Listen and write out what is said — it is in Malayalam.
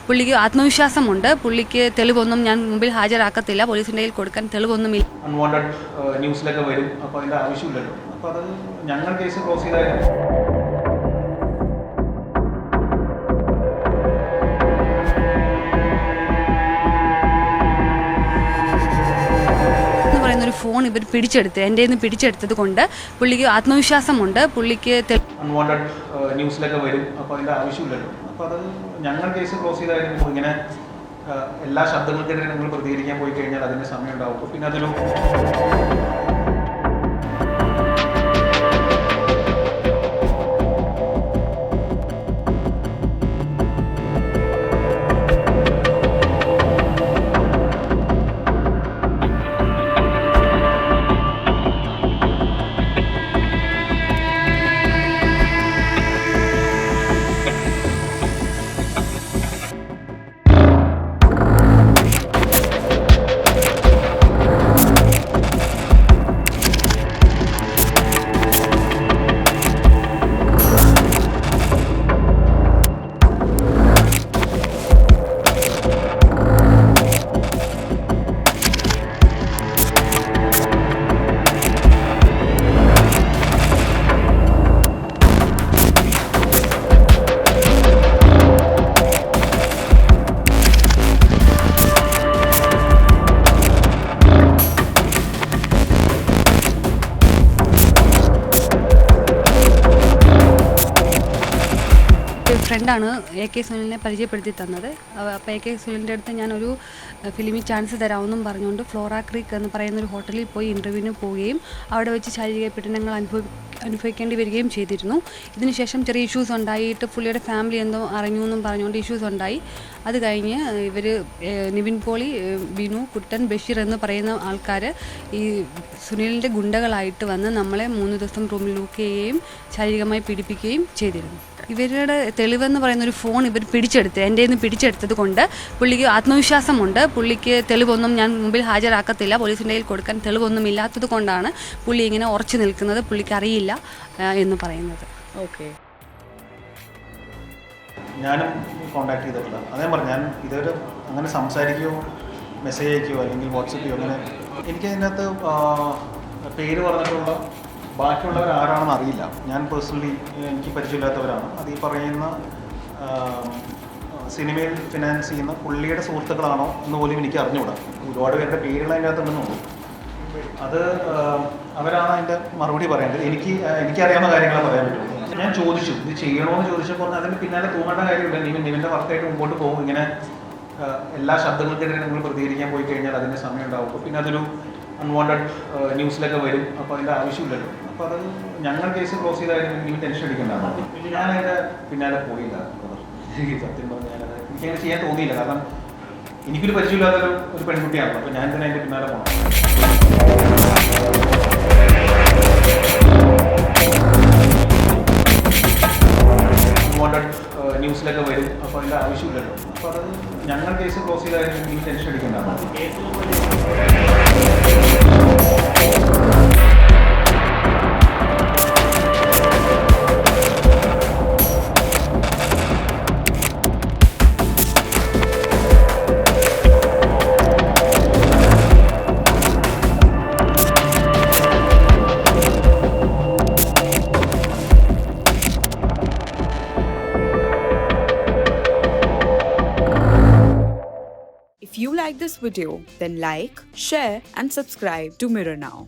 പുള്ളിക്ക് ആത്മവിശ്വാസമുണ്ട്. പുള്ളിക്ക് തെളിവൊന്നും ഞാൻ മുമ്പിൽ ഹാജരാക്കത്തില്ല, പോലീസിൻ്റെ കയ്യിൽ കൊടുക്കാൻ തെളിവൊന്നുമില്ല. അൺവാണ്ടഡ് ന്യൂസിലൊക്കെ വരും, അപ്പോൾ അതിൻ്റെ ആവശ്യമില്ലല്ലോ. അപ്പോൾ അത് ഞങ്ങൾ കേസ് ക്ലോസ് ചെയ്തായിരുന്നു. ഒരു ഫോൺ ഇവർ പിടിച്ചെടുത്ത് എൻ്റെ നിന്ന് പിടിച്ചെടുത്തത് കൊണ്ട് പുള്ളിക്ക് ആത്മവിശ്വാസമുണ്ട്. പുള്ളിക്ക് അൺവാണ്ടഡ് ന്യൂസിലൊക്കെ വരും, അപ്പോൾ അതിൻ്റെ ആവശ്യമില്ലല്ലോ. അപ്പോൾ അത് ഞങ്ങൾ കേസ് ക്ലോസ് ചെയ്തായിരുന്നു. ഇങ്ങനെ എല്ലാ ശബ്ദങ്ങൾക്കെതിരെ നിങ്ങൾ പ്രതികരിക്കാൻ പോയി കഴിഞ്ഞാൽ അതിൻ്റെ സമയം ഉണ്ടാവും. പിന്നെ അതൊരു ഫ്രണ്ടാണ് AK സുനിലിനെ പരിചയപ്പെടുത്തി തന്നത്. അപ്പോൾ AK സുനിലിൻ്റെ അടുത്ത് ഞാനൊരു ഫിലിമിൽ ചാൻസ് തരാമെന്നും പറഞ്ഞുകൊണ്ട് ഫ്ലോറ ക്രീക്ക് എന്ന് പറയുന്നൊരു ഹോട്ടലിൽ പോയി ഇൻ്റർവ്യൂവിന് പോവുകയും അവിടെ വെച്ച് ശാരീരിക പീഡനങ്ങൾ അനുഭവിക്കേണ്ടി വരികയും ചെയ്തിരുന്നു. ഇതിനുശേഷം ചെറിയ ഇഷ്യൂസ് ഉണ്ടായിട്ട് പുള്ളിയുടെ ഫാമിലി എന്തോ അറിഞ്ഞു എന്നും പറഞ്ഞുകൊണ്ട് ഇഷ്യൂസ് ഉണ്ടായി. അത് കഴിഞ്ഞ് ഇവർ നിവിൻ പോളി, ബിനു, കുട്ടൻ, ബഷീർ എന്ന് പറയുന്ന ആൾക്കാർ ഈ സുനിലിൻ്റെ ഗുണ്ടകളായിട്ട് വന്ന് നമ്മളെ 3 ദിവസം റൂമിൽ ലോക്ക് ചെയ്യുകയും ശാരീരികമായി പീഡിപ്പിക്കുകയും ചെയ്തിരുന്നു. ഇവരുടെ തെളിവെന്ന് പറയുന്നൊരു ഫോൺ ഇവർ പിടിച്ചെടുത്ത് എൻ്റെ നിന്ന് പിടിച്ചെടുത്തത് കൊണ്ട് പുള്ളിക്ക് ആത്മവിശ്വാസമുണ്ട്. പുള്ളിക്ക് തെളിവൊന്നും ഞാൻ മുമ്പിൽ ഹാജരാക്കത്തില്ല, പോലീസിൻ്റെ കയ്യിൽ കൊടുക്കാൻ തെളിവൊന്നും ഇല്ലാത്തത് കൊണ്ടാണ് പുള്ളി ഇങ്ങനെ ഉറച്ചു നിൽക്കുന്നത്, പുള്ളിക്ക് അറിയില്ല എന്ന് പറയുന്നത്. ഓക്കെ, ഞാനും കോൺടാക്ട് ചെയ്തിട്ടില്ല. അതേ പറഞ്ഞു, ഞാൻ ഇതൊരു അങ്ങനെ സംസാരിക്കുകയോ മെസ്സേജ് അയക്കുകയോ അല്ലെങ്കിൽ വാട്സപ്പ് ചെയ്യുകയോ അങ്ങനെ എനിക്കതിനകത്ത് പേര് പറഞ്ഞിട്ടുള്ള ബാക്കിയുള്ളവർ ആരാണെന്ന് അറിയില്ല. ഞാൻ പേഴ്സണലി എനിക്ക് പരിചയമില്ലാത്തവരാണ്. അത് ഈ പറയുന്ന സിനിമയിൽ ഫിനാൻസ് ചെയ്യുന്ന പുള്ളിയുടെ സുഹൃത്തുക്കളാണോ എന്ന് പോലും എനിക്ക് അറിഞ്ഞുകൂടാ. ഒരുപാട് പേരുടെ പേരുകൾ അതിൻ്റെ അകത്ത് ഉണ്ടെന്നുള്ളൂ. അത് അവരാണ് അതിൻ്റെ മറുപടി പറയേണ്ടത്. എനിക്കറിയാവുന്ന കാര്യങ്ങളെ പറയാൻ പറ്റുള്ളൂ. ഞാൻ ചോദിച്ചു, ഇത് ചെയ്യണമെന്ന് ചോദിച്ചപ്പോൾ അതിന് പിന്നാലെ തൂങ്ങേണ്ട കാര്യമില്ല, നിവിൻ്റെ വർക്കായിട്ട് മുമ്പോട്ട് പോകും. ഇങ്ങനെ എല്ലാ ശബ്ദങ്ങൾക്കെതിരെ നിങ്ങൾ പ്രതികരിക്കാൻ പോയി കഴിഞ്ഞാൽ അതിൻ്റെ സമയം ഉണ്ടാവും. പിന്നെ അതൊരു അൺവാണ്ടഡ് ന്യൂസിലൊക്കെ വരും, അപ്പോൾ അതിൻ്റെ ആവശ്യമില്ലല്ലോ. അപ്പോൾ അത് ഞങ്ങൾ കേസ് ക്ലോസ് ചെയ്തായിരുന്നു. ഇനി ടെൻഷൻ അടിക്കേണ്ടതാണ്. ഞാനതിൻ്റെ പിന്നാലെ പോയില്ല. സത്യം പറഞ്ഞാൽ എനിക്കങ്ങനെ ചെയ്യാൻ തോന്നിയില്ല. കാരണം എനിക്കൊരു പരിചയമില്ലാത്തൊരു പെൺകുട്ടിയാണല്ലോ. അപ്പോൾ ഞാൻ തന്നെ അതിൻ്റെ പിന്നാലെ പോകണം. അൺവാണ്ടഡ് ന്യൂസിലൊക്കെ വരും, അപ്പോൾ അതിൻ്റെ ആവശ്യമില്ലല്ലോ. അപ്പോൾ അത് ഞങ്ങൾ കേസ് ക്ലോസ് ചെയ്തായിരുന്നു. ഇനി tension അടിക്കേണ്ടതാണ്. If you like this video, then like, share and subscribe to Mirror Now.